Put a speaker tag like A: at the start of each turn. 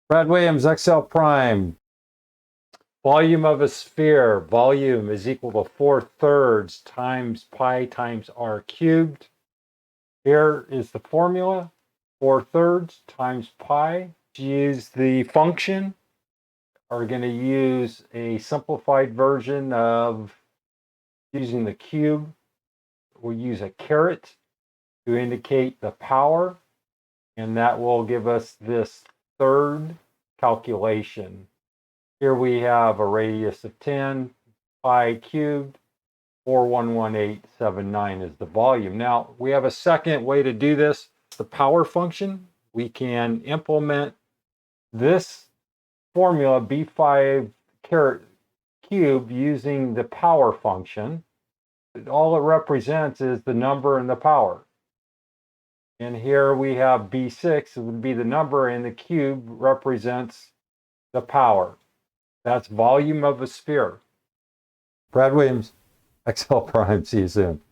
A: Brad Williams, XL prime. Volume of a sphere. Volume is equal to 4/3 times pi times r cubed. Here is the formula. 4/3 times pi. Use the function. Are going to use a simplified version of using the cube. We'll use a caret to indicate the power, and that will give us this third calculation. Here we have a radius of 10, pi cubed, 411879 is the volume. Now, we have a second way to do this. The power function. We can implement this formula, B5 caret cube, using the power function. All it represents is the number and the power. And here we have B6, it would be the number, and the cube represents the power. That's volume of a sphere. Brad Williams, XL Prime. See you soon.